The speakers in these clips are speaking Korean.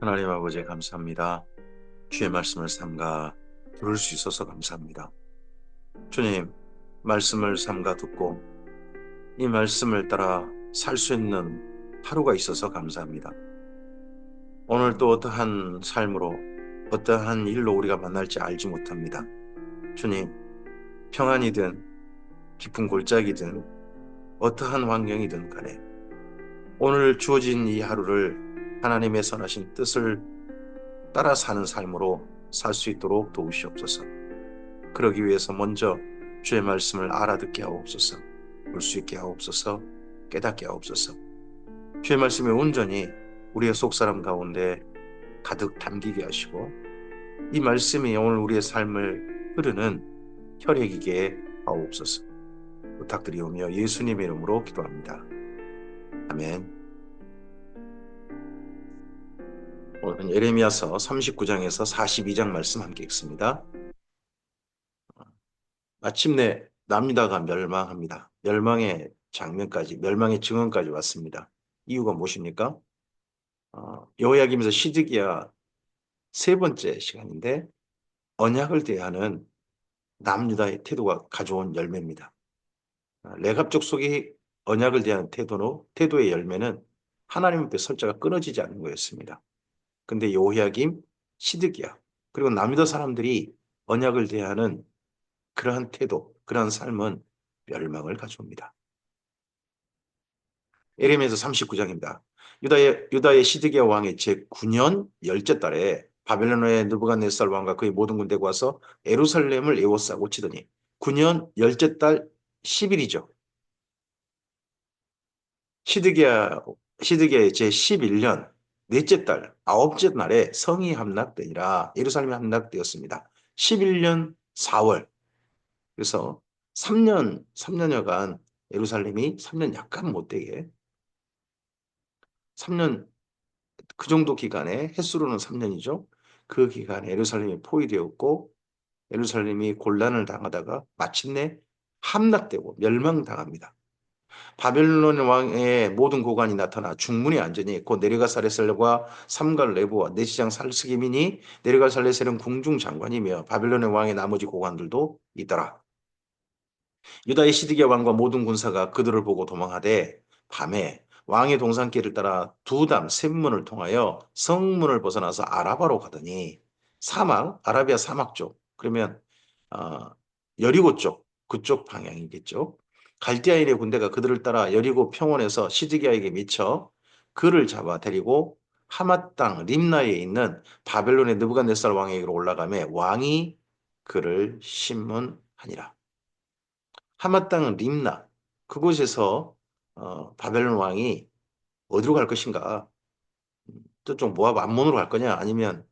하나님 아버지 감사합니다. 주의 말씀을 삼가 들을 수 있어서 감사합니다. 주님, 말씀을 삼가 듣고 이 말씀을 따라 살 수 있는 하루가 있어서 감사합니다. 오늘 또 어떠한 삶으로 어떠한 일로 우리가 만날지 알지 못합니다. 주님, 평안이든 깊은 골짜기든 어떠한 환경이든 간에 오늘 주어진 이 하루를 하나님의 선하신 뜻을 따라 사는 삶으로 살 수 있도록 도우시옵소서. 그러기 위해서 먼저 주의 말씀을 알아듣게 하옵소서. 볼 수 있게 하옵소서. 깨닫게 하옵소서. 주의 말씀이 온전히 우리의 속사람 가운데 가득 담기게 하시고 이 말씀이 오늘 우리의 삶을 흐르는 혈액이게 하옵소서. 부탁드리오며 예수님의 이름으로 기도합니다. 아멘. 오늘은 예레미야서 39장에서 42장 말씀 함께 읽습니다. 마침내 남유다가 멸망합니다. 멸망의 장면까지, 멸망의 증언까지 왔습니다. 이유가 무엇입니까? 여호야김에서 시드기야 세 번째 시간인데 언약을 대하는 남유다의 태도가 가져온 열매입니다. 레갑 족속이 언약을 대하는 태도의 열매는 하나님 앞에 설자가 끊어지지 않는 거였습니다. 근데 여호야김, 시드기야 그리고 남유다 사람들이 언약을 대하는 그러한 태도, 그러한 삶은 멸망을 가져옵니다. 예레미야서 39장입니다. 유다의 시드기야 왕의 제9년 열째 달에 바벨론의 느부갓네살 왕과 그의 모든 군대가 와서 예루살렘을 에워싸고 치더니 9년 열째 달 10일이죠. 시드기야의 제11년 넷째 달 아홉째 날에 성이 함락되니라 예루살렘이 함락되었습니다. 11년 4월 그래서 3년여간 예루살렘이 3년 약간 못되게 3년 그 정도 기간에 햇수로는 3년이죠. 그 기간에 예루살렘이 포위되었고 예루살렘이 곤란을 당하다가 마침내 함락되고 멸망당합니다. 바벨론 왕의 모든 고관이 나타나 중문에 앉으니 곧 네르가사레셀과 삼갈 레보와 내시장 살스기민이 네르가살레셀은 궁중 장관이며 바벨론의 왕의 나머지 고관들도 있더라. 유다의 시드기야 왕과 모든 군사가 그들을 보고 도망하되 밤에 왕의 동산길을 따라 두담 샘문을 통하여 성문을 벗어나서 아라바로 가더니 아라비아 사막 쪽 그러면 어, 여리고 쪽 그쪽 방향이겠죠. 갈대아인의 군대가 그들을 따라 여리고 평원에서 시드기야에게 미쳐 그를 잡아 데리고 하맛 땅 림나에 있는 바벨론의 느부갓네살 왕에게로 올라가매 왕이 그를 심문하니라. 하맛 땅은 림나 그곳에서 바벨론 왕이 어디로 갈 것인가? 저쪽 모압 암몬으로 갈 거냐? 아니면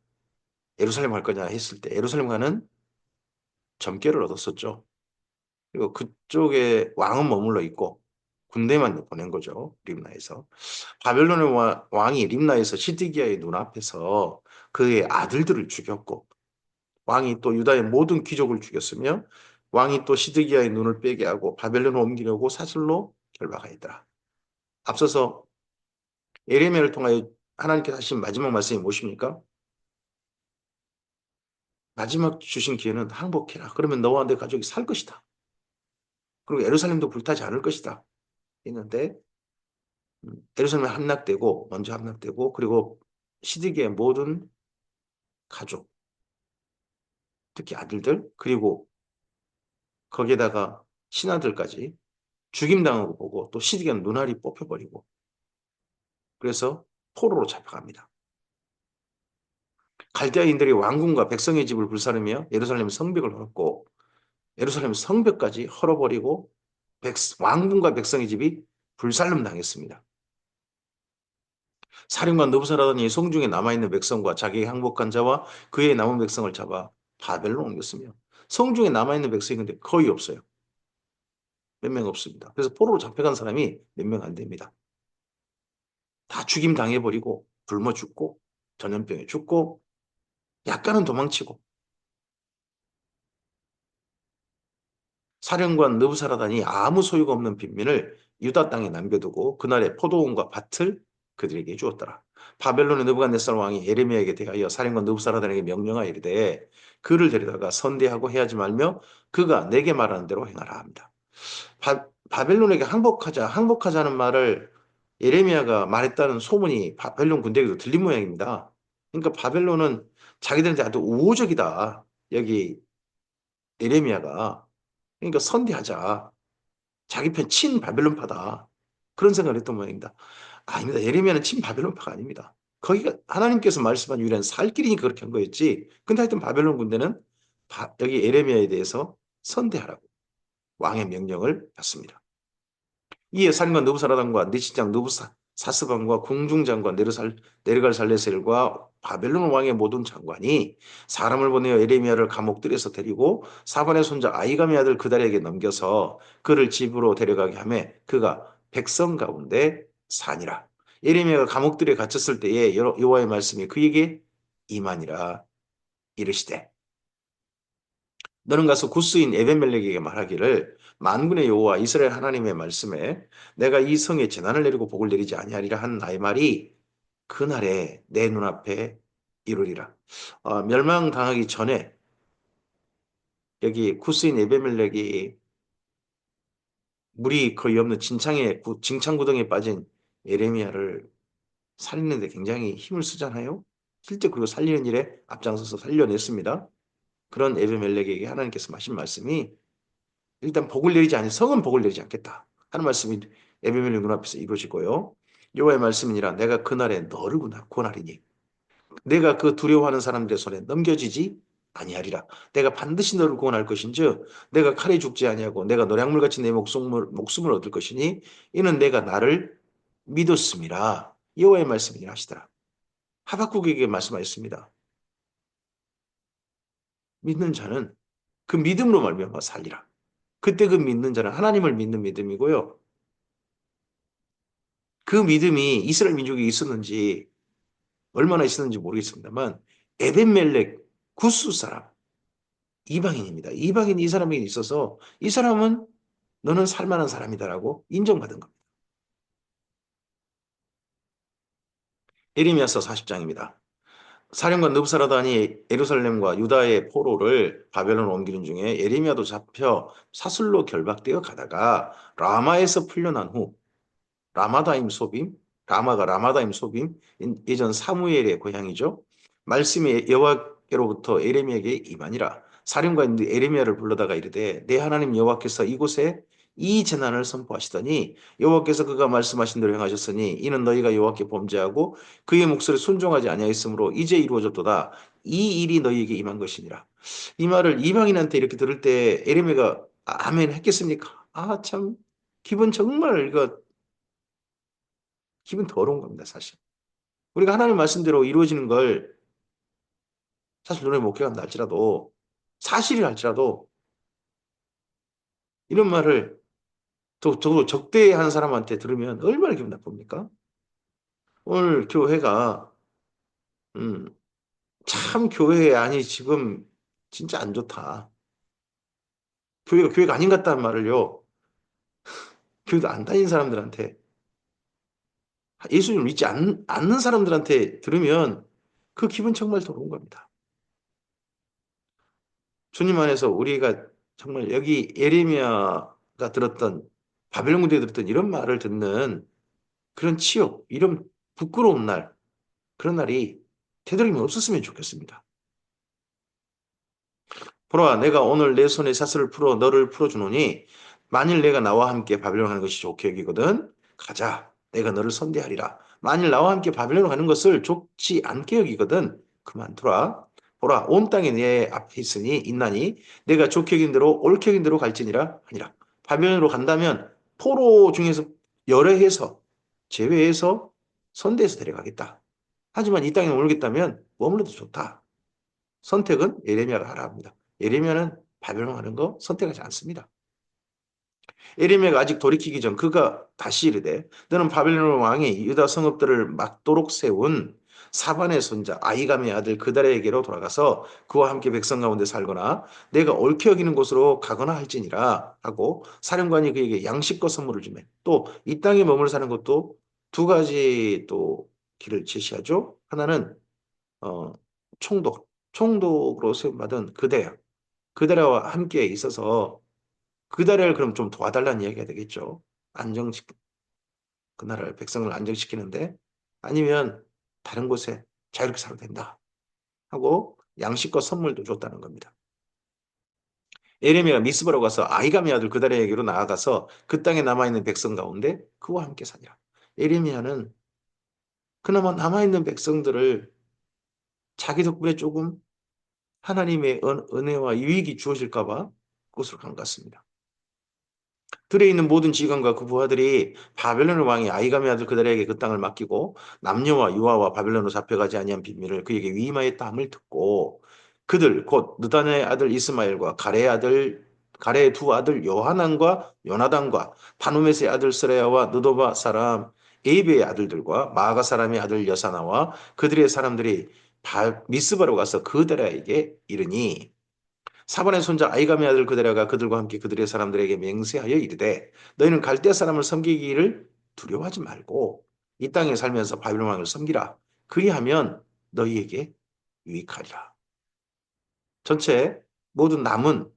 예루살렘 갈 거냐 했을 때 예루살렘 가는 점괘를 얻었었죠. 그리고 그쪽에 왕은 머물러 있고 군대만 보낸 거죠. 림나에서. 바벨론의 왕이 림나에서 시드기야의 눈앞에서 그의 아들들을 죽였고 왕이 또 유다의 모든 귀족을 죽였으며 왕이 또 시드기야의 눈을 빼게 하고 바벨론을 옮기려고 사슬로 결박하였더라. 앞서서 예레미야를 통하여 하나님께서 하신 마지막 말씀이 무엇입니까? 마지막 주신 기회는 항복해라. 그러면 너와 내 가족이 살 것이다. 그리고 예루살렘도 불타지 않을 것이다. 했는데 예루살렘이 먼저 함락되고 그리고 시드기야의 모든 가족, 특히 아들들 그리고 거기에다가 신하들까지 죽임당하고 보고 또 시드기야는 눈알이 뽑혀버리고 그래서 포로로 잡혀갑니다. 갈대아인들이 왕궁과 백성의 집을 불사르며 예루살렘 성벽을 헐고 예루살렘 성벽까지 헐어버리고 왕궁과 백성의 집이 불살름 당했습니다. 사령관 느부사라단이 성중에 남아있는 백성과 자기의 항복한 자와 그의 남은 백성을 잡아 바벨로 옮겼으며 성중에 남아있는 백성이 근데 거의 없어요. 몇 명 없습니다. 그래서 포로로 잡혀간 사람이 몇 명 안 됩니다. 다 죽임 당해버리고 굶어 죽고 전염병에 죽고 약간은 도망치고 사령관 느부사라단이 아무 소유가 없는 빈민을 유다 땅에 남겨두고 그날의 포도원과 밭을 그들에게 주었더라. 바벨론의 느부갓네살 왕이 예레미야에게 대하여 사령관 느부사라단에게 명령하여 이르되 그를 데려다가 선대하고 해하지 말며 그가 내게 말하는 대로 행하라 합니다. 바벨론에게 항복하자는 말을 예레미야가 말했다는 소문이 바벨론 군대에게도 들린 모양입니다. 그러니까 바벨론은 자기들한테 아주 우호적이다. 여기 예레미야가. 그러니까 선대하자. 자기 편 친 바벨론파다. 그런 생각을 했던 모양입니다. 아닙니다. 예레미야는 친 바벨론파가 아닙니다. 거기가 하나님께서 말씀한 유일한 살 길이니까 그렇게 한 거였지. 근데 하여튼 바벨론 군대는 여기 예레미야에 대해서 선대하라고 왕의 명령을 받습니다. 이에 사령관 느부사라단과 니시장 느부사스반과 궁중장관 네르갈살레셀과 바벨론 왕의 모든 장관이 사람을 보내어 예레미야를 감옥들에서 데리고 사반의 손자 아이감의 아들 그달에게 넘겨서 그를 집으로 데려가게 하며 그가 백성 가운데 사니라. 예레미야가 감옥들에 갇혔을 때에 여호와의 말씀이 그에게 임하니라 이르시되 너는 가서 구스인 에벤멜렉에게 말하기를 만군의 여호와 이스라엘 하나님의 말씀에 내가 이 성에 재난을 내리고 복을 내리지 아니하리라 한 나의 말이 그날에 내 눈앞에 이루리라. 멸망당하기 전에 여기 구스인 에벤멜렉이 물이 거의 없는 진창구덩이에 빠진 예레미야를 살리는데 굉장히 힘을 쓰잖아요. 실제 그리고 살리는 일에 앞장서서 살려냈습니다. 그런 에벤멜렉에게 하나님께서 하신 말씀이 일단 복을 내리지 않은 성은 복을 내리지 않겠다 하는 말씀이 에베멜렉 눈앞에서 이루어지고요. 여호와의 말씀이니라 내가 그날에 너를 구원하리니 내가 그 두려워하는 사람들의 손에 넘겨지지 아니하리라. 내가 반드시 너를 구원할 것인즉 내가 칼에 죽지 아니하고 내가 노량물같이 내 목숨을 얻을 것이니 이는 내가 나를 믿었음이라. 여호와의 말씀이니라 하시더라. 하박국에게 말씀하셨습니다. 믿는 자는 그 믿음으로 말미암아 살리라. 그때 그 믿는 자는 하나님을 믿는 믿음이고요. 그 믿음이 이스라엘 민족에 있었는지 얼마나 있었는지 모르겠습니다만 에벤멜렉 구스 사람 이방인입니다. 이방인 이 사람에게 있어서 이 사람은 너는 살만한 사람이다라고 인정받은 겁니다. 예레미야서 40장입니다. 사령관 느부사라단이 예루살렘과 유다의 포로를 바벨론 옮기는 중에 예레미야도 잡혀 사슬로 결박되어 가다가 라마에서 풀려난 후 라마다임 소빔, 라마가 라마다임 소빔, 예전 사무엘의 고향이죠. 말씀이 여호와께로부터 에레미야에게 임하니라. 사령관 에레미야를 불러다가 이르되 내 하나님 여호와께서 이곳에 이 재난을 선포하시더니 여호와께서 그가 말씀하신 대로 행하셨으니 이는 너희가 여호와께 범죄하고 그의 목소리에 순종하지 아니하였으므로 이제 이루어졌도다. 이 일이 너희에게 임한 것이니라. 이 말을 이방인한테 이렇게 들을 때 에레미야가 아멘 했겠습니까? 아, 참 기분 정말 이거 기분 더러운 겁니다, 사실. 우리가 하나님 말씀대로 이루어지는 걸 사실 눈에 못 깨간다 할지라도 사실이라 할지라도 이런 말을 적어도 적대하는 사람한테 들으면 얼마나 기분 나쁩니까? 오늘 교회가 음, 참 교회 아니 지금 진짜 안 좋다. 교회가 아닌 것 같다는 말을요. 교회도 안 다닌 사람들한테 예수님을 믿지 않는 사람들한테 들으면 그 기분 정말 더러운 겁니다. 주님 안에서 우리가 정말 여기 예레미야가 들었던 바벨론 군대에 들었던 이런 말을 듣는 그런 치욕, 이런 부끄러운 날, 그런 날이 되도록이면 없었으면 좋겠습니다. 보라, 내가 오늘 내 손에 사슬을 풀어 너를 풀어주노니 만일 내가 나와 함께 바벨론 가는 것이 좋게 여기거든 가자. 내가 너를 선대하리라. 만일 나와 함께 바벨론 가는 것을 좋지 않게 여기거든 그만두라. 보라, 온 땅이 내 앞에 있나니 내가 좋게 여긴 대로 옳게 여긴 대로 갈지니라 아니라 바벨론으로 간다면 포로 중에서 열애해서 제외해서 선대해서 데려가겠다. 하지만 이 땅에 머물겠다면 머물러도 좋다. 선택은 예레미야가 하라 합니다. 예레미야는 바벨론 가는 거 선택하지 않습니다. 예레미야가 아직 돌이키기 전 그가 다시 이르되 너는 바벨론 왕이 유다 성읍들을 막도록 세운 사반의 손자 아이감의 아들 그달에게로 돌아가서 그와 함께 백성 가운데 살거나 내가 옳게 여기는 곳으로 가거나 할지니라 하고 사령관이 그에게 양식과 선물을 주매 또 이 땅에 머물 사는 것도 두 가지 또 길을 제시하죠. 하나는 어, 총독, 총독으로 세움받은 그대야. 그대라와 함께 있어서 그대를 그럼 좀 도와달라는 이야기가 되겠죠. 안정시 그 나라를 백성을 안정시키는데 아니면 다른 곳에 자유롭게 살아도 된다 하고 양식과 선물도 줬다는 겁니다. 예레미야가 미스바로 가서 아이감의 아들 그달에게로 나아가서 그 땅에 남아있는 백성 가운데 그와 함께 사니라. 예레미야는 그나마 남아있는 백성들을 자기 덕분에 조금 하나님의 은혜와 유익이 주어질까 봐 그곳으로 간 것 같습니다. 들에 있는 모든 지휘관과 그 부하들이 바벨론 왕이 아이감의 아들 그달에게 그 땅을 맡기고 남녀와 유아와 바벨론으로 잡혀가지 아니한 비밀을 그에게 위임하였다 함을 듣고 그들 곧 느단의 아들 이스마엘과 가레의 두 아들 요하난과 요나단과 바누메스의 아들 스레야와 느도바 사람 에이베의 아들들과 마아가 사람의 아들 여사나와 그들의 사람들이 미스바로 가서 그들에게 이르니 사반의 손자 아이감의 아들 그데라가 그들과 함께 그들의 사람들에게 맹세하여 이르되 너희는 갈대 사람을 섬기기를 두려워하지 말고 이 땅에 살면서 바빌론 왕을 섬기라. 그리하면 너희에게 유익하리라. 전체 모든 남은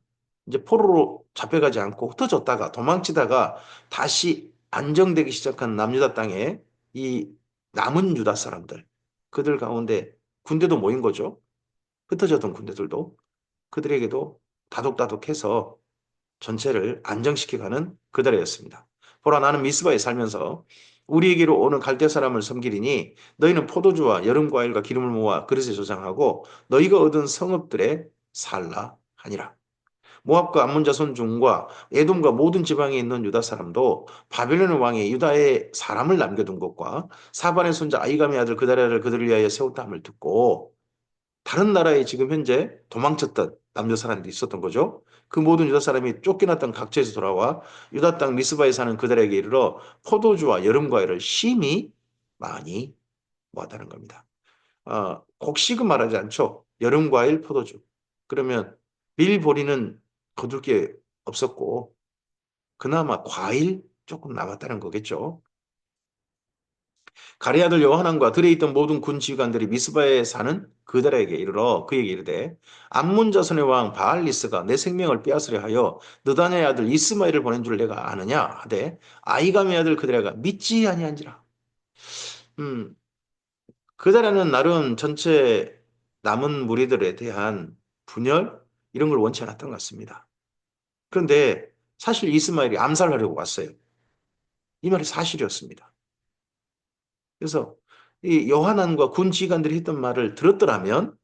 이제 포로로 잡혀가지 않고 흩어졌다가 도망치다가 다시 안정되기 시작한 남유다 땅에 이 남은 유다 사람들 그들 가운데 군대도 모인 거죠. 흩어졌던 군대들도 그들에게도 다독다독해서 전체를 안정시켜가는 그들이었습니다. 보라 나는 미스바에 살면서 우리에게로 오는 갈대 사람을 섬기리니 너희는 포도주와 여름 과일과 기름을 모아 그릇에 저장하고 너희가 얻은 성읍들에 살라 하니라. 모압과 암몬 자손 중과 에돔과 모든 지방에 있는 유다 사람도 바벨론 왕이 유다에 사람을 남겨둔 것과 사반의 손자 아이감의 아들 그다랴를 그들을 위하여 세웠다 함을 듣고 다른 나라에 지금 현재 도망쳤던 남녀 사람들이 있었던 거죠. 그 모든 유다 사람이 쫓겨났던 각지에서 돌아와 유다 땅 미스바에 사는 그들에게 이르러 포도주와 여름 과일을 심히 많이 모았다는 겁니다. 곡식은 말하지 않죠. 여름 과일, 포도주. 그러면 밀보리는 거둘 게 없었고 그나마 과일 조금 남았다는 거겠죠. 가레 아들 요하난과 들에 있던 모든 군 지휘관들이 미스바에 사는 그들에게 이르러 그에게 이르되 암몬 자손의 왕 바알리스가 내 생명을 빼앗으려 하여 느다냐의 아들 이스마엘을 보낸 줄 내가 아느냐 하되 아이감의 아들 그들에가 믿지 아니한지라. 음, 그들에는 나름 전체 남은 무리들에 대한 분열 이런 걸 원치 않았던 것 같습니다. 그런데 사실 이스마엘이 암살하려고 왔어요. 이 말이 사실이었습니다. 그래서 이 요하난과 군 지휘관들이 했던 말을 들었더라면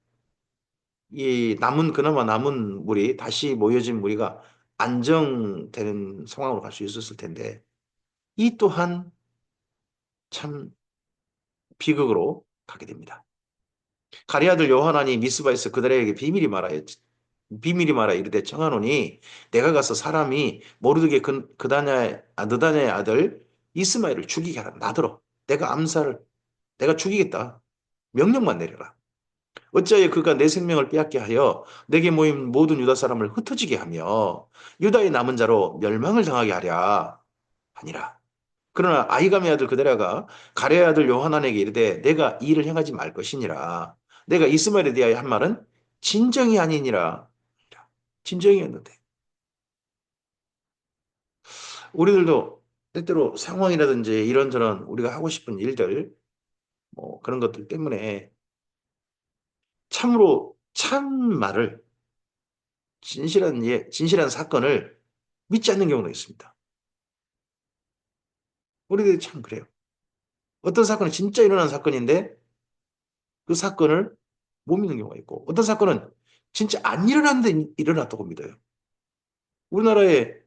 이 그나마 남은 무리, 다시 모여진 무리가 안정되는 상황으로 갈 수 있었을 텐데, 이 또한 참 비극으로 가게 됩니다. 가리 아들 요하난이 미스바에서 그들에게 비밀이 말하 이르되 청하노니 내가 가서 사람이 모르드게 느다냐의 아들 이스마엘을 죽이게 하라. 나더러 내가 죽이겠다. 명령만 내려라. 어찌하여 그가 내 생명을 빼앗게 하여 내게 모인 모든 유다 사람을 흩어지게 하며 유다의 남은 자로 멸망을 당하게 하랴 하니라. 그러나 아이감의 아들 그데라가 가레의 아들 요하난에게 이르되 내가 이 일을 행하지 말 것이니라. 내가 이스마엘에 대하여 한 말은 진정이 아니니라. 진정이었는데 우리들도 때때로 상황이라든지 이런저런 우리가 하고 싶은 일들 뭐 그런 것들 때문에 참으로 참말을 진실한 사건을 믿지 않는 경우도 있습니다. 우리들이 참 그래요. 어떤 사건은 진짜 일어난 사건인데 그 사건을 못 믿는 경우가 있고 어떤 사건은 진짜 안 일어났는데 일어났다고 믿어요. 우리나라에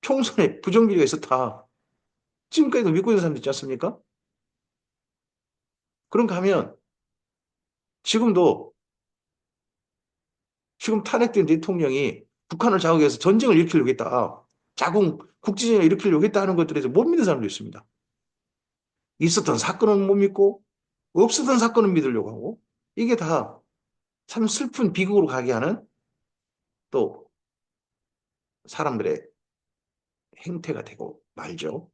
총선에 부정비리가 있었다. 지금까지도 믿고 있는 사람들 있지 않습니까? 그런가 하면 지금도 지금 탄핵된 대통령이 북한을 자극해서 전쟁을 일으키려고 했다. 국지전을 일으키려고 했다 하는 것들에 대해서 못 믿는 사람도 있습니다. 있었던 사건은 못 믿고 없었던 사건은 믿으려고 하고 이게 다 참 슬픈 비극으로 가게 하는 또 사람들의 행태가 되고 말죠.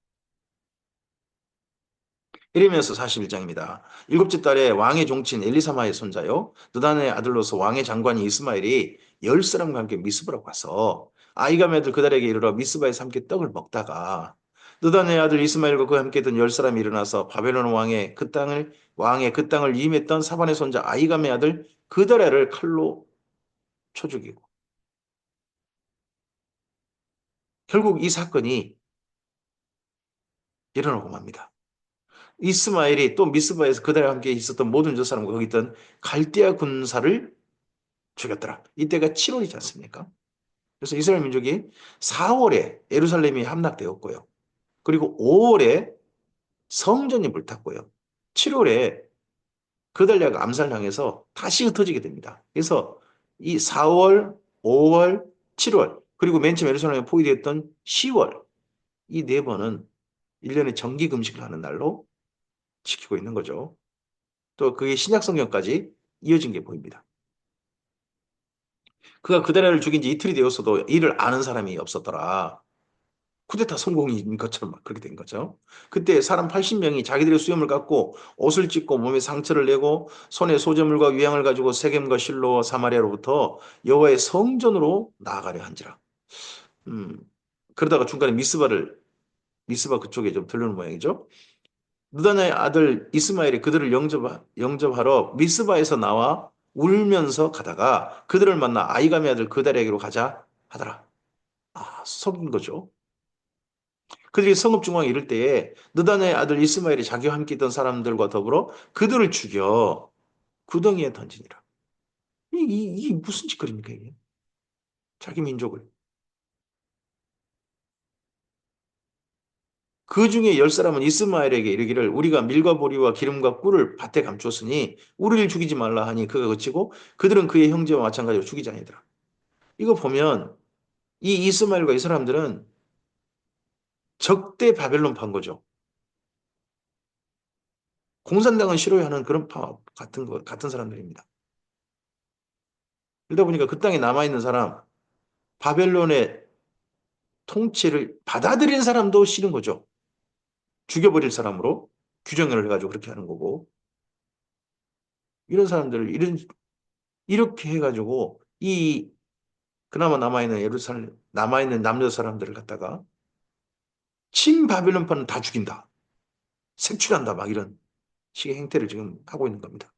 이러면서 41장입니다. 일곱째 달에 왕의 종친 엘리사마의 손자요. 느단의 아들로서 왕의 장관이 이스마엘이 열 사람과 함께 미스바로 가서 아이감의 아들 그달에게 이르러 미스바에서 함께 떡을 먹다가 느단의 아들 이스마엘과 그와 함께 있던 열 사람이 일어나서 바벨론 왕의 그 땅을 위임했던 사반의 손자 아이감의 아들 그달야를 칼로 쳐 죽이고 결국 이 사건이 일어나고 맙니다. 이스마엘이 또 미스바에서 그달과 함께 있었던 모든 저 사람과 거기 있던 갈대아 군사를 죽였더라. 이때가 7월이지 않습니까? 그래서 이스라엘 민족이 4월에 예루살렘이 함락되었고요. 그리고 5월에 성전이 불탔고요. 7월에 그달랴가 암살당해서 다시 흩어지게 됩니다. 그래서 이 4월, 5월, 7월 그리고 맨 처음 예루살렘에 포위되었던 10월 이 네 번은 1년에 정기 금식을 하는 날로 지키고 있는 거죠. 또 그게 신약 성경까지 이어진 게 보입니다. 그가 그달랴를 죽인 지 이틀이 되었어도 이를 아는 사람이 없었더라. 쿠데타 성공인 것처럼 막 그렇게 된 거죠. 그때 사람 80명이 자기들의 수염을 깎고 옷을 찢고 몸에 상처를 내고 손에 소재물과 위향을 가지고 세겜과 실로와 사마리아로부터 여호와의 성전으로 나아가려 한지라. 음, 그러다가 중간에 미스바 그쪽에 좀 들르는 모양이죠. 누단의 아들 이스마엘이 그들을 영접하러 미스바에서 나와 울면서 가다가 그들을 만나 아이감의 아들 그달에게로 가자 하더라. 아, 속인 거죠. 그들이 성읍 중앙에 이를 때에 느단의 아들 이스마엘이 자기와 함께 있던 사람들과 더불어 그들을 죽여 구덩이에 던지니라. 이게 무슨 짓거리입니까, 이게? 자기 민족을. 그 중에 열 사람은 이스마엘에게 이르기를 우리가 밀과 보리와 기름과 꿀을 밭에 감추었으니 우리를 죽이지 말라 하니 그가 그치고 그들은 그의 형제와 마찬가지로 죽이지 아니더라. 이거 보면 이 이스마엘과 이 사람들은 적대 바벨론 판 거죠. 공산당은 싫어하는 그런 파 같은 사람들입니다. 그러다 보니까 그 땅에 남아있는 사람, 바벨론의 통치를 받아들인 사람도 싫은 거죠. 죽여버릴 사람으로 규정을 해가지고 그렇게 하는 거고. 이런 사람들을 이렇게 해가지고 이 그나마 남아있는 예루살렘, 남아있는 남녀 사람들을 갖다가 친 바벨론파는 다 죽인다. 색출한다. 막 이런 식의 행태를 지금 하고 있는 겁니다.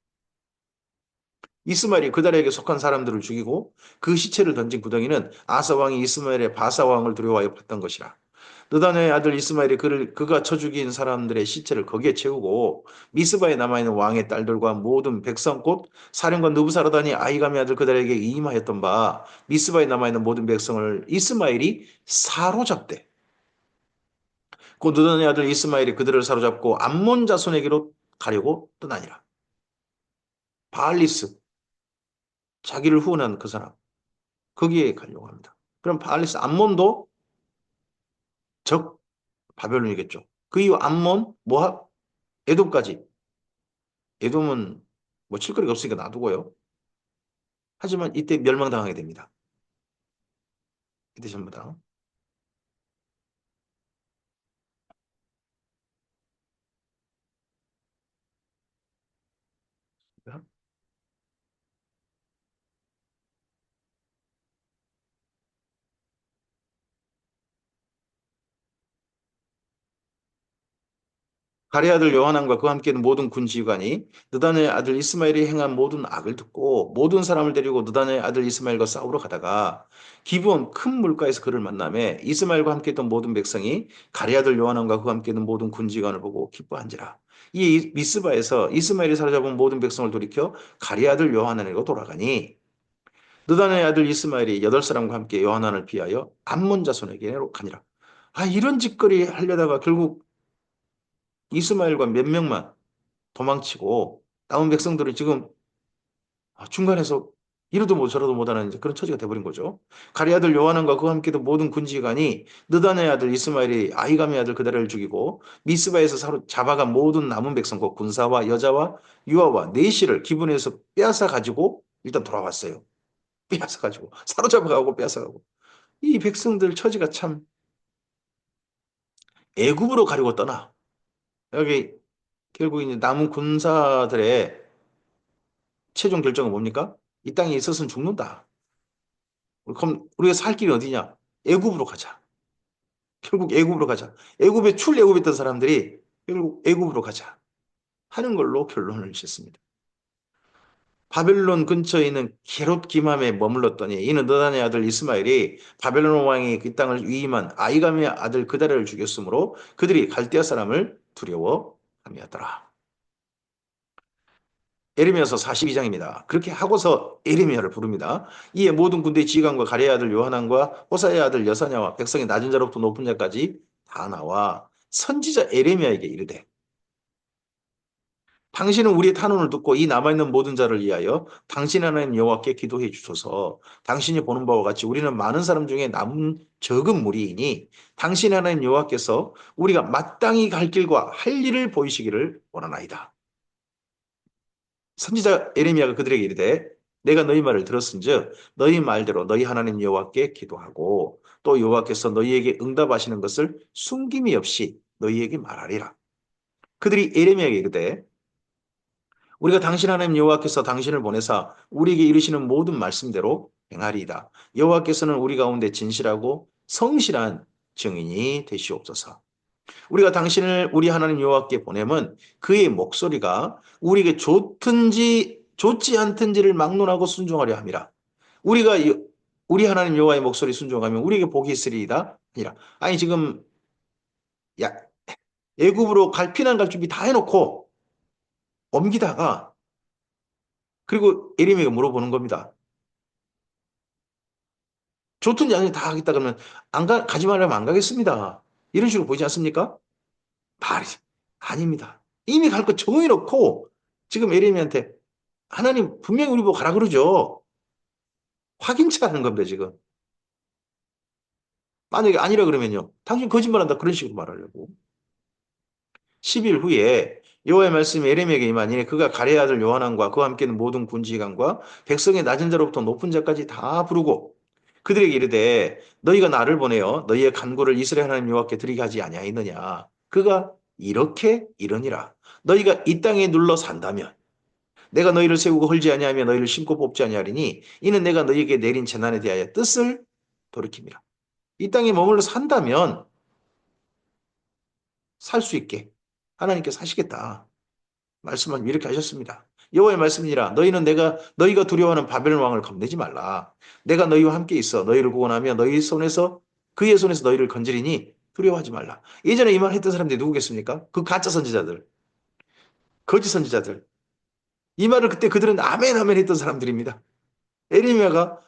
이스마엘이 그달에게 속한 사람들을 죽이고 그 시체를 던진 구덩이는 아사 왕이 이스마엘의 바사 왕을 두려워하여 봤던 것이라. 느단의 아들 이스마엘이 그가 쳐 죽인 사람들의 시체를 거기에 채우고 미스바에 남아있는 왕의 딸들과 모든 백성 곧 사령관 느부사라단이 아이감의 아들 그달에게 임하였던 바 미스바에 남아있는 모든 백성을 이스마엘이 사로잡되 곧 느단의 아들 이스마엘이 그들을 사로잡고 암몬 자손에게로 가려고 떠나니라. 바알리스 자기를 후원한 그 사람 거기에 가려고 합니다. 그럼 바알리스 암몬도 적 바벨론이겠죠. 그 이후 암몬, 모압, 에돔까지. 에돔은 뭐 칠거리가 없으니까 놔두고요. 하지만 이때 멸망당하게 됩니다. 이때 전부 다. 가레 아들 요하난과 그와 함께는 모든 군 지휘관이 느단의 아들 이스마엘이 행한 모든 악을 듣고 모든 사람을 데리고 느단의 아들 이스마엘과 싸우러 가다가 기브온 큰 물가에서 그를 만남에 이스마엘과 함께했던 모든 백성이 가레 아들 요하난과 그와 함께는 모든 군 지휘관을 보고 기뻐한지라. 이 미스바에서 이스마엘이 사로잡은 모든 백성을 돌이켜 가레 아들 요하난에게로 돌아가니 느단의 아들 이스마엘이 여덟 사람과 함께 요하난을 피하여 암몬 자손에게로 가니라. 아, 이런 짓거리 하려다가 결국 이스마엘과 몇 명만 도망치고 남은 백성들은 지금 중간에서 이러도 못 저러도 못하는 이제 그런 처지가 돼버린 거죠. 가리 아들 요하난과 그와 함께도 모든 군지관이 느단의 아들 이스마엘이 아히감의 아들 그다를 죽이고 미스바에서 잡아간 모든 남은 백성 곧 군사와 여자와 유아와 내시를 기분에서 빼앗아 가지고 일단 돌아왔어요. 빼앗아 가지고 사로잡아가고 빼앗아 가고 이 백성들 처지가 참 애굽으로 가려고 떠나 여기 결국 이제 남은 군사들의 최종 결정은 뭡니까? 이 땅에 있어서는 죽는다. 그럼 우리가 살 길이 어디냐? 애굽으로 가자. 결국 애굽으로 가자. 애굽에 출애굽했던 사람들이 결국 애굽으로 가자 하는 걸로 결론을 짓습니다. 바벨론 근처에 있는 게롯 기맘에 머물렀더니 이는 느단의 아들 이스마엘이 바벨론 왕이 그 땅을 위임한 아이감의 아들 그다랴를 죽였으므로 그들이 갈대아 사람을 두려워함이었더라. 에레미야서 42장입니다. 그렇게 하고서 에레미야를 부릅니다. 이에 모든 군대의 지휘관과 가레의 아들 요하난과 호사의 아들 여사냐와 백성의 낮은 자로부터 높은 자까지 다 나와 선지자 에레미야에게 이르되 당신은 우리의 탄원을 듣고 이 남아있는 모든 자를 위하여 당신 하나님 여호와께 기도해 주소서. 당신이 보는 바와 같이 우리는 많은 사람 중에 남은 적은 무리이니 당신 하나님 여호와께서 우리가 마땅히 갈 길과 할 일을 보이시기를 원하나이다. 선지자 에레미야가 그들에게 이르되 내가 너희 말을 들었은즉 너희 말대로 너희 하나님 여호와께 기도하고 또 여호와께서 너희에게 응답하시는 것을 숨김이 없이 너희에게 말하리라. 그들이 에레미야에게 이르되 우리가 당신 하나님 여호와께서 당신을 보내사 우리에게 이르시는 모든 말씀대로 행하리이다. 여호와께서는 우리 가운데 진실하고 성실한 증인이 되시옵소서. 우리가 당신을 우리 하나님 여호와께 보내면 그의 목소리가 우리에게 좋든지 좋지 않든지를 막론하고 순종하려 함이라. 우리가 우리 하나님 여호와의 목소리 순종하면 우리에게 복이 있으리이다. 아니라. 아니 지금 야 애굽으로 갈 피난 갈 준비 다 해놓고 옮기다가 그리고 에리미가 물어보는 겁니다. 좋든 양이 다 하겠다 그러면 가지 말라면 안 가겠습니다. 이런 식으로 보이지 않습니까? 말이 아닙니다. 이미 갈 거 정해놓고 지금 에레미야한테 하나님 분명히 우리 보고 가라 그러죠. 확인치 않은 겁니다, 지금. 만약에 아니라 그러면요. 당신 거짓말한다 그런 식으로 말하려고. 10일 후에 여호와의 말씀이 에레미야에게 임하니 그가 가레의 아들 요하난과 그와 함께 있는 모든 군지관과 백성의 낮은 자로부터 높은 자까지 다 부르고 그들에게 이르되 너희가 나를 보내어 너희의 간구를 이스라엘 하나님 여호와께 드리게 하지 아니하였느냐. 그가 이렇게 이르니라. 너희가 이 땅에 눌러 산다면 내가 너희를 세우고 헐지 아니하며 너희를 심고 뽑지 아니하리니 이는 내가 너희에게 내린 재난에 대하여 뜻을 돌이킵니다. 이 땅에 머물러 산다면 살 수 있게 하나님께서 하시겠다. 말씀은 이렇게 하셨습니다. 여호와의 말씀이니라 너희는 너희가 두려워하는 바벨론 왕을 겁내지 말라. 내가 너희와 함께 있어 너희를 구원하며 너희 손에서 그의 손에서 너희를 건지리니 두려워하지 말라. 예전에 이 말 했던 사람들이 누구겠습니까? 그 가짜 선지자들, 거짓 선지자들. 이 말을 그때 그들은 아멘 아멘 했던 사람들입니다. 에레미야가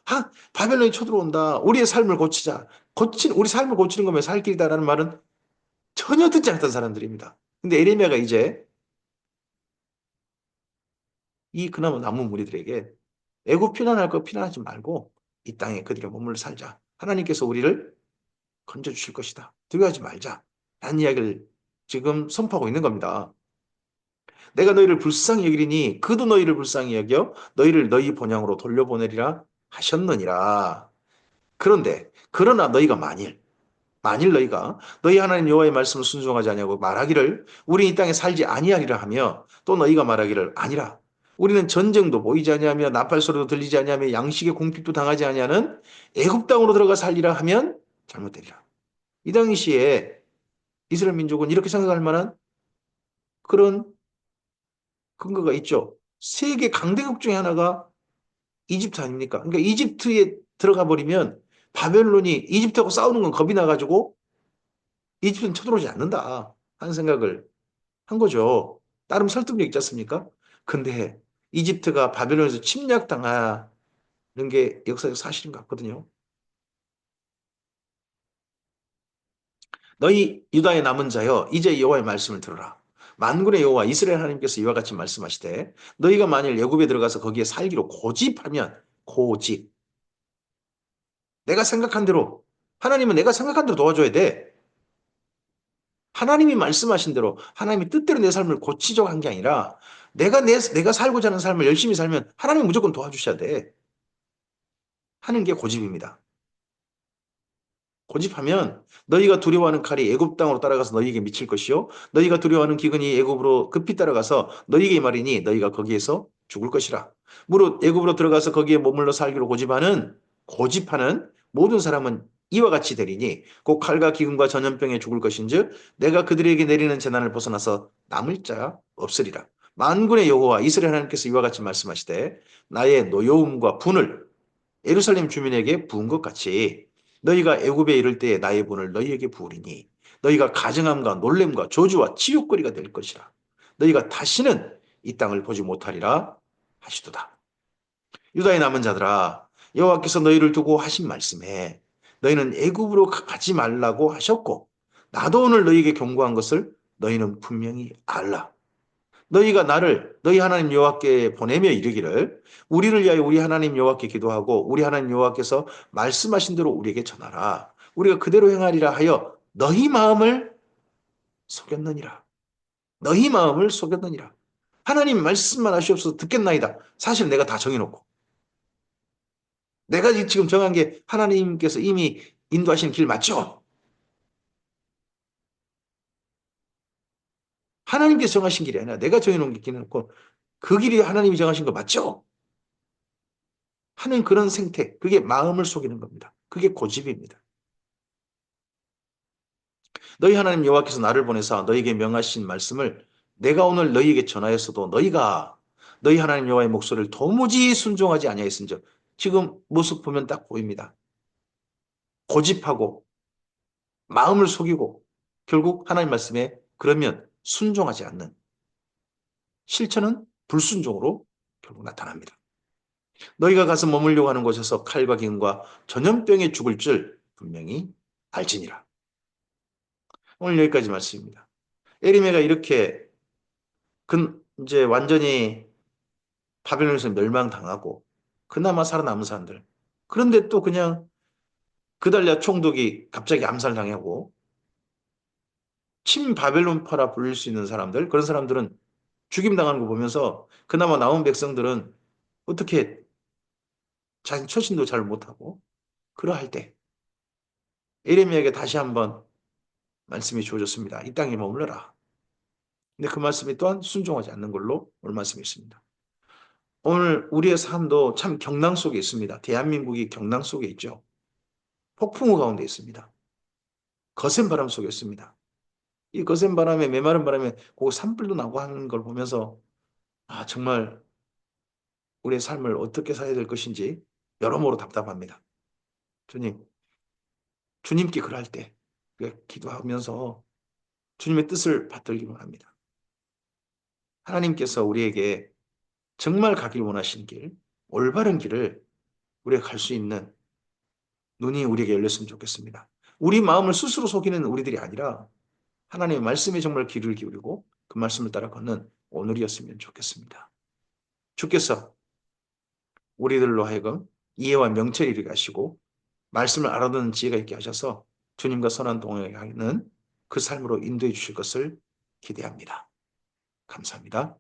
바벨론이 쳐들어온다. 우리의 삶을 고치자. 우리 삶을 고치는 거면 살 길이다라는 말은 전혀 듣지 않았던 사람들입니다. 근데 에레미야가 이제 이 그나마 남은 무리들에게 애굽 피난할 거 피난하지 말고 이 땅에 그들의 몸을 살자. 하나님께서 우리를 건져주실 것이다. 두려워하지 말자. 라는 이야기를 지금 선포하고 있는 겁니다. 내가 너희를 불쌍히 여기리니 그도 너희를 불쌍히 여겨 너희를 너희 본향으로 돌려보내리라 하셨느니라. 그러나 너희가 만일 너희가 너희 하나님 여호와의 말씀을 순종하지 아니하고 말하기를 우리 이 땅에 살지 아니하리라 하며 또 너희가 말하기를 아니라 우리는 전쟁도 보이지 아니하며 나팔 소리도 들리지 아니하며 양식의 궁핍도 당하지 아니하는 애굽 땅으로 들어가 살리라 하면 잘못되리라. 이 당시에 이스라엘 민족은 이렇게 생각할 만한 그런 근거가 있죠. 세계 강대국 중에 하나가 이집트 아닙니까? 그러니까 이집트에 들어가 버리면 바벨론이 이집트하고 싸우는 건 겁이 나가지고 이집트는 쳐들어오지 않는다 하는 생각을 한 거죠. 나름 설득력 있지 않습니까? 근데 이집트가 바벨론에서 침략당하는 게 역사적 사실인 것 같거든요. 너희 유다의 남은 자여 이제 여호와의 말씀을 들어라. 만군의 여호와 이스라엘 하나님께서 이와 같이 말씀하시되 너희가 만일 애굽에 들어가서 거기에 살기로 고집하면 고집 내가 생각한 대로 하나님은 내가 생각한 대로 도와줘야 돼. 하나님이 말씀하신 대로 하나님이 뜻대로 내 삶을 고치자고 한 게 아니라 내가 살고자 하는 삶을 열심히 살면 하나님이 무조건 도와주셔야 돼. 하는 게 고집입니다. 고집하면 너희가 두려워하는 칼이 애굽 땅으로 따라가서 너희에게 미칠 것이요 너희가 두려워하는 기근이 애굽으로 급히 따라가서 너희에게 말이니 너희가 거기에서 죽을 것이라. 무릇 애굽으로 들어가서 거기에 머물러 살기로 고집하는 모든 사람은 이와 같이 되리니 곧 칼과 기근과 전염병에 죽을 것인즉 내가 그들에게 내리는 재난을 벗어나서 남을 자 없으리라. 만군의 여호와 이스라엘 하나님께서 이와 같이 말씀하시되 나의 노여움과 분을 예루살렘 주민에게 부은 것 같이 너희가 애굽에 이를 때에 나의 분을 너희에게 부으리니 너희가 가증함과 놀램과 저주와 치욕거리가 될 것이라. 너희가 다시는 이 땅을 보지 못하리라 하시도다. 유다의 남은 자들아 여호와께서 너희를 두고 하신 말씀에 너희는 애굽으로 가지 말라고 하셨고 나도 오늘 너희에게 경고한 것을 너희는 분명히 알라. 너희가 나를 너희 하나님 여호와께 보내며 이르기를 우리를 위하여 우리 하나님 여호와께 기도하고 우리 하나님 여호와께서 말씀하신 대로 우리에게 전하라. 우리가 그대로 행하리라 하여 너희 마음을 속였느니라. 너희 마음을 속였느니라. 하나님 말씀만 하시옵소서 듣겠나이다. 사실 내가 다 정해놓고 내가 지금 정한 게 하나님께서 이미 인도하신 길 맞죠? 하나님께서 정하신 길이 아니라 내가 정해놓은 길은 없고 그 길이 하나님이 정하신 거 맞죠? 하는 그런 생태, 그게 마음을 속이는 겁니다. 그게 고집입니다. 너희 하나님 여호와께서 나를 보내사 너희에게 명하신 말씀을 내가 오늘 너희에게 전하였어도 너희가 너희 하나님 여호와의 목소리를 도무지 순종하지 아니하였은즉 지금 모습 보면 딱 보입니다. 고집하고 마음을 속이고 결국 하나님 말씀에 그러면 순종하지 않는 실천은 불순종으로 결국 나타납니다. 너희가 가서 머물려고 하는 곳에서 칼과 기근과 전염병에 죽을 줄 분명히 알지니라. 오늘 여기까지 말씀입니다. 에리메가 이렇게 이제 완전히 바벨론에서 멸망당하고 그나마 살아남은 사람들. 그런데 또 그냥 그달랴 총독이 갑자기 암살당하고 친바벨론파라 불릴 수 있는 사람들, 그런 사람들은 죽임당하는 거 보면서 그나마 나온 백성들은 어떻게 자기 처신도 잘 못하고 그러할 때 에레미야에게 다시 한번 말씀이 주어졌습니다. 이 땅에 머물러라. 근데 그 말씀이 또한 순종하지 않는 걸로 오늘 말씀이 있습니다. 오늘 우리의 삶도 참 경랑 속에 있습니다. 대한민국이 경랑 속에 있죠. 폭풍우 가운데 있습니다. 거센 바람 속에 있습니다. 이 거센 바람에 메마른 바람에 그 산불도 나고 하는 걸 보면서 아 정말 우리의 삶을 어떻게 살아야 될 것인지 여러모로 답답합니다. 주님, 주님께 그럴 때 기도하면서 주님의 뜻을 받들기만 합니다. 하나님께서 우리에게 정말 가길 원하시는 길, 올바른 길을 우리가 갈 수 있는 눈이 우리에게 열렸으면 좋겠습니다. 우리 마음을 스스로 속이는 우리들이 아니라 하나님의 말씀에 정말 귀를 기울이고 그 말씀을 따라 걷는 오늘이었으면 좋겠습니다. 주께서 우리들로 하여금 이해와 명철을 이루게 하시고 말씀을 알아듣는 지혜가 있게 하셔서 주님과 선한 동행하는 그 삶으로 인도해 주실 것을 기대합니다. 감사합니다.